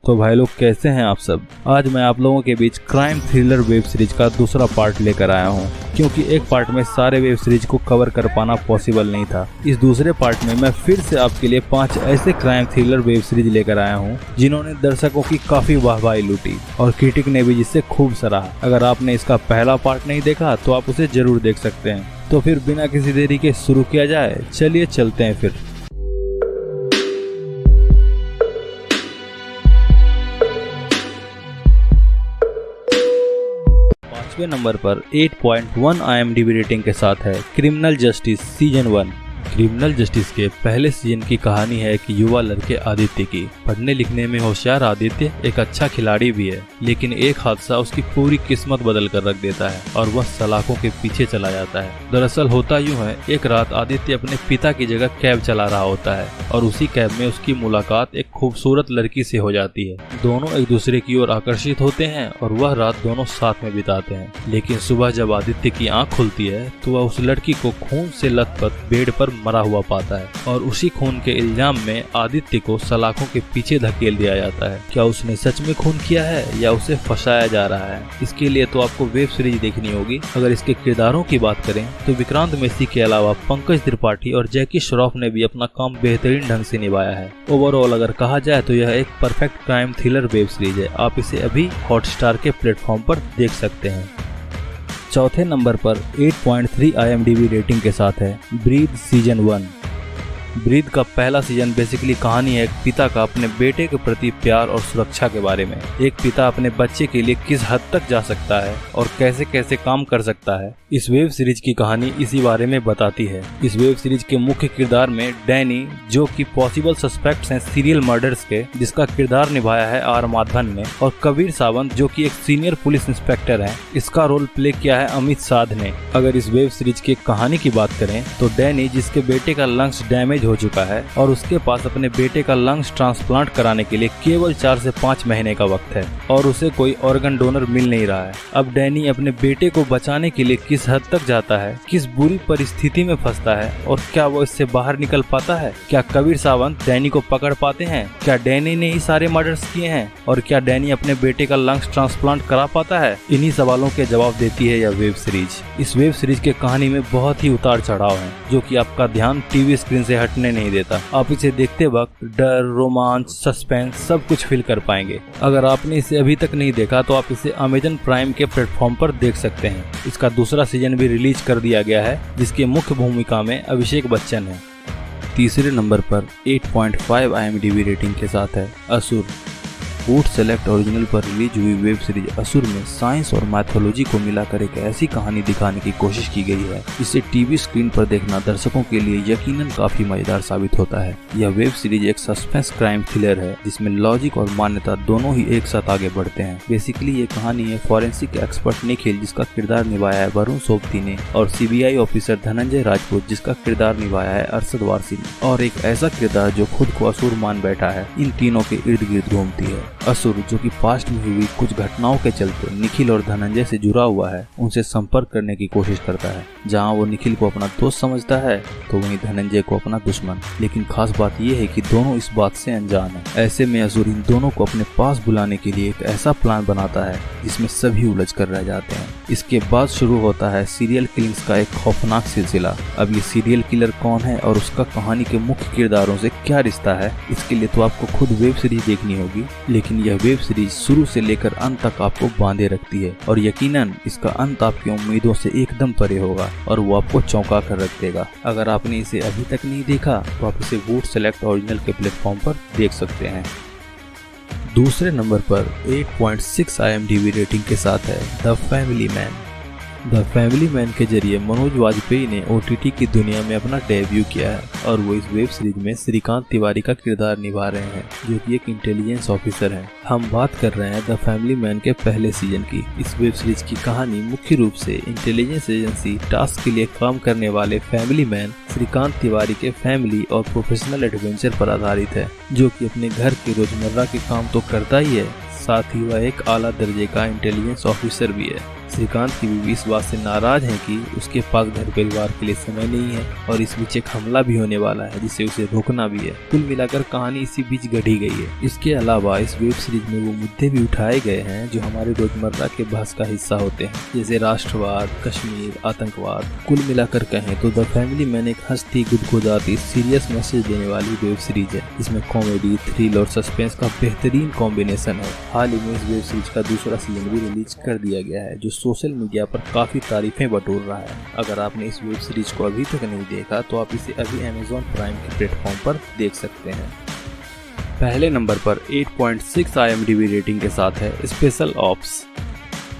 तो भाई लोग कैसे हैं आप सब। आज मैं आप लोगों के बीच क्राइम थ्रिलर वेब सीरीज का दूसरा पार्ट लेकर आया हूं, क्योंकि एक पार्ट में सारे वेब सीरीज को कवर कर पाना पॉसिबल नहीं था। इस दूसरे पार्ट में मैं फिर से आपके लिए 5 ऐसे क्राइम थ्रिलर वेब सीरीज लेकर आया हूं जिन्होंने दर्शकों की काफी वाहवाही लूटी और क्रिटिक ने भी जिससे खूब सराहा। अगर आपने इसका पहला पार्ट नहीं देखा तो आप उसे जरूर देख सकते हैं। तो फिर बिना किसी देरी के शुरू किया जाए, चलिए चलते हैं फिर। नंबर पर 8.1 IMDb रेटिंग के साथ है criminal justice season 1। Criminal justice के पहले सीजन की कहानी है कि युवा लड़के आदित्य की। पढ़ने लिखने में होशियार आदित्य एक अच्छा खिलाड़ी भी है, लेकिन एक हादसा उसकी पूरी किस्मत बदल कर रख देता है और वह सलाखों के पीछे चला जाता है। दरअसल होता यूं है, एक रात आदित्य अपने पिता की जगह कैब चला रहा होता है और उसी कैब में उसकी मुलाकात एक खूबसूरत लड़की से हो जाती है। दोनों एक दूसरे की ओर आकर्षित होते हैं और वह रात दोनों साथ में बिताते हैं। लेकिन सुबह जब आदित्य की आंख खुलती है तो वह उस लड़की को खून से लथपथ बेड पर मरा हुआ पाता है और उसी खून के इल्जाम में आदित्य को सलाखों के पीछे धकेल दिया जाता है। क्या उसने सच में खून किया है या उसे फंसाया जा रहा है? इसके लिए तो आपको वेब सीरीज देखनी होगी। अगर इसके किरदारों की बात करें तो विक्रांत मेसी के अलावा पंकज त्रिपाठी और जैकी श्रॉफ ने भी अपना काम बेहतरीन ढंग से निभाया है। ओवरऑल अगर कहा जाए तो यह एक perfect crime thriller web series है। आप इसे अभी हॉटस्टार के प्लेटफॉर्म पर देख सकते हैं। चौथे नंबर पर 8.3 IMDb रेटिंग के साथ है ब्रीथ सीजन 1। ब्रीथ का पहला सीजन बेसिकली कहानी है एक पिता का अपने बेटे के प्रति प्यार और सुरक्षा के बारे में। एक पिता अपने बच्चे के लिए किस हद तक जा सकता है और कैसे कैसे काम कर सकता है, इस वेब सीरीज की कहानी इसी बारे में बताती है। इस वेब सीरीज के मुख्य किरदार में डैनी, जो कि पॉसिबल सस्पेक्ट्स हैं सीरियल मर्डर्स के, जिसका किरदार निभाया है आर माधवन ने, और कबीर सावंत जो कि एक सीनियर पुलिस इंस्पेक्टर है, इसका रोल प्ले किया है अमित साध ने। अगर इस वेब सीरीज की कहानी की बात करें तो डैनी, जिसके बेटे का लंग्स डैमेज हो चुका है और उसके पास अपने बेटे का लंग्स ट्रांसप्लांट कराने के लिए केवल 4 से 5 महीने का वक्त है और उसे कोई ऑर्गन डोनर मिल नहीं रहा है। अब डैनी अपने बेटे को बचाने के लिए किस हद तक जाता है, किस बुरी परिस्थिति में फंसता है और क्या वो इससे बाहर निकल पाता है? क्या कबीर सावंत डैनी को पकड़ पाते हैं? क्या डैनी ने ही सारे मर्डर्स किए हैं? और क्या डैनी अपने बेटे का लंग्स ट्रांसप्लांट करा पाता है? इन्हीं सवालों के जवाब देती है यह वेब सीरीज। इस वेब सीरीज के कहानी में बहुत ही उतार चढ़ाव है, जो कि आपका ध्यान टीवी स्क्रीन से हटने नहीं देता। आप इसे देखते वक्त डर, रोमांच, सस्पेंस सब कुछ फील कर पाएंगे। अगर आपने इसे अभी तक नहीं देखा तो आप इसे अमेजन प्राइम के प्लेटफॉर्म पर देख सकते हैं। इसका दूसरा सीजन भी रिलीज कर दिया गया है, जिसकी मुख्य भूमिका में अभिषेक बच्चन है। तीसरे नंबर पर 8.5 IMDb रेटिंग के साथ है असुर। वुड सेलेक्ट ओरिजिनल पर रिलीज हुई वेब सीरीज असुर में साइंस और मैथोलॉजी को मिलाकर एक ऐसी कहानी दिखाने की कोशिश की गई है, इसे टीवी स्क्रीन पर देखना दर्शकों के लिए यकीनन काफी मजेदार साबित होता है। यह वेब सीरीज एक सस्पेंस क्राइम थ्रिलर है जिसमें लॉजिक और मान्यता दोनों ही एक साथ आगे बढ़ते हैं। बेसिकली ये कहानी है फॉरेंसिक एक्सपर्ट निखिल, जिसका किरदार निभाया है वरुण सोबती ने, और CBI ऑफिसर धनंजय राजपूत, जिसका किरदार निभाया है अरशद वारसी ने, और एक ऐसा किरदार जो खुद को असुर मान बैठा है। इन तीनों के इर्द गिर्द घूमती है। असुर, जो कि पास्ट में हुई कुछ घटनाओं के चलते निखिल और धनंजय से जुड़ा हुआ है, उनसे संपर्क करने की कोशिश करता है। जहां वो निखिल को अपना दोस्त समझता है तो वहीं धनंजय को अपना दुश्मन। लेकिन खास बात यह है कि दोनों इस बात से अनजान है। ऐसे में असुर इन दोनों को अपने पास बुलाने के लिए एक ऐसा प्लान बनाता है जिसमें सभी उलझ कर रह जाते हैं। इसके बाद शुरू होता है सीरियल किलिंग्स का एक खौफनाक सिलसिला। अब ये सीरियल किलर कौन है और उसका कहानी के मुख्य किरदारों से क्या रिश्ता है, इसके लिए तो आपको खुद वेब सीरीज देखनी होगी। लेकिन यह वेब सीरीज शुरू से लेकर अंत तक आपको बांधे रखती है और यकीनन इसका अंत आपकी उम्मीदों से एकदम परे होगा और वो आपको चौंका कर रख देगा। अगर आपने इसे अभी तक नहीं देखा तो आप इसे वुड सेलेक्ट ओरिजिनल के प्लेटफॉर्म पर देख सकते हैं। दूसरे नंबर पर 8.6 IMDb रेटिंग के साथ है the family man. The family man के जरिए मनोज वाजपेयी ने OTT की दुनिया में अपना डेब्यू किया है और वो इस वेब सीरीज में श्रीकांत तिवारी का किरदार निभा रहे हैं, जो कि एक इंटेलिजेंस ऑफिसर हैं। हम बात कर रहे हैं द फैमिली मैन के पहले सीजन की। इस वेब सीरीज की कहानी मुख्य रूप से इंटेलिजेंस एजेंसी टास्क के लिए काम करने वाले फैमिली मैन श्रीकांत तिवारी के फैमिली और प्रोफेशनल एडवेंचर पर आधारित है, जो कि अपने घर के रोजमर्रा के काम तो करता ही है, साथ ही वह एक आला दर्जे का इंटेलिजेंस ऑफिसर भी है। श्रीकांत की बीवी इस बात से नाराज है कि उसके पास घर परिवार के लिए समय नहीं है और इस बीच एक हमला भी होने वाला है जिसे उसे रोकना भी है। कुल मिलाकर कहानी इसी बीच गढ़ी गई है। इसके अलावा इस वेब सीरीज में वो मुद्दे भी उठाए गए हैं जो हमारे रोजमर्रा के बहस का हिस्सा होते हैं, जैसे राष्ट्रवाद, कश्मीर, आतंकवाद। कुल मिलाकर कहें तो द फैमिली मैन एक हंसती गुदगुदाती सीरियस मैसेज देने वाली वेब सीरीज है। इसमें कॉमेडी, थ्रिल और सस्पेंस का बेहतरीन कॉम्बिनेशन है। हाल ही में इस वेब सीरीज का दूसरा सीजन भी रिलीज कर दिया गया है जो सोशल मीडिया पर काफी तारीफें बटोर रहा है। अगर आपने इस वेब सीरीज को अभी तक नहीं देखा तो आप इसे अभी Amazon प्राइम के प्लेटफॉर्म पर देख सकते हैं। पहले नंबर पर 8.6 IMDb रेटिंग के साथ है स्पेशल ऑप्स।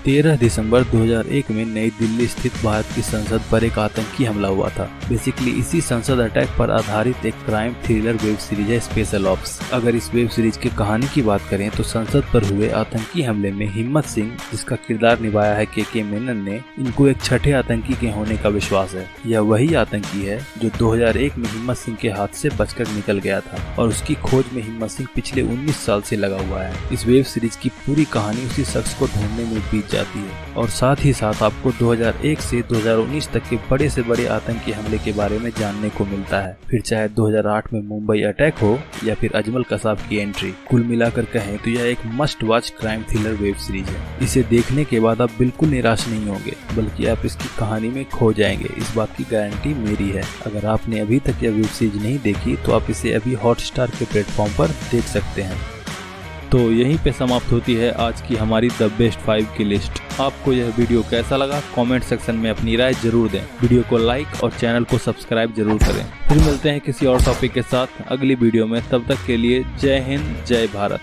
13 दिसंबर 2001 में नई दिल्ली स्थित भारत की संसद पर एक आतंकी हमला हुआ था। बेसिकली इसी संसद अटैक पर आधारित एक क्राइम थ्रिलर वेब सीरीज है स्पेशल ऑप्स। अगर इस वेब सीरीज की कहानी की बात करें तो संसद पर हुए आतंकी हमले में हिम्मत सिंह, जिसका किरदार निभाया है के मेनन ने, इनको एक छठे आतंकी के होने का विश्वास है। यह वही आतंकी है जो 2001 में हिम्मत सिंह के हाथ से बचकर निकल गया था और उसकी खोज में हिम्मत सिंह पिछले 19 साल से लगा हुआ है। इस वेब सीरीज की पूरी कहानी उसी शख्स को ढूंढने में बीत जाती है और साथ ही साथ आपको 2001 से 2019 तक के बड़े से बड़े आतंकी हमले के बारे में जानने को मिलता है, फिर चाहे 2008 में मुंबई अटैक हो या फिर अजमल कसाब की एंट्री। कुल मिलाकर कहें तो यह एक must watch crime thriller web series है। इसे देखने के बाद आप बिल्कुल निराश नहीं होंगे, बल्कि आप इसकी कहानी में खो जाएंगे, इस बात की गारंटी मेरी है। अगर आपने अभी तक यह वेब सीरीज नहीं देखी तो आप इसे अभी हॉटस्टार के प्लेटफॉर्म पर देख सकते हैं। तो यहीं पे समाप्त होती है आज की हमारी द बेस्ट 5 की लिस्ट। आपको यह वीडियो कैसा लगा कमेंट सेक्शन में अपनी राय जरूर दें। वीडियो को लाइक और चैनल को सब्सक्राइब जरूर करें। फिर मिलते हैं किसी और टॉपिक के साथ अगली वीडियो में। तब तक के लिए जय हिंद, जय भारत।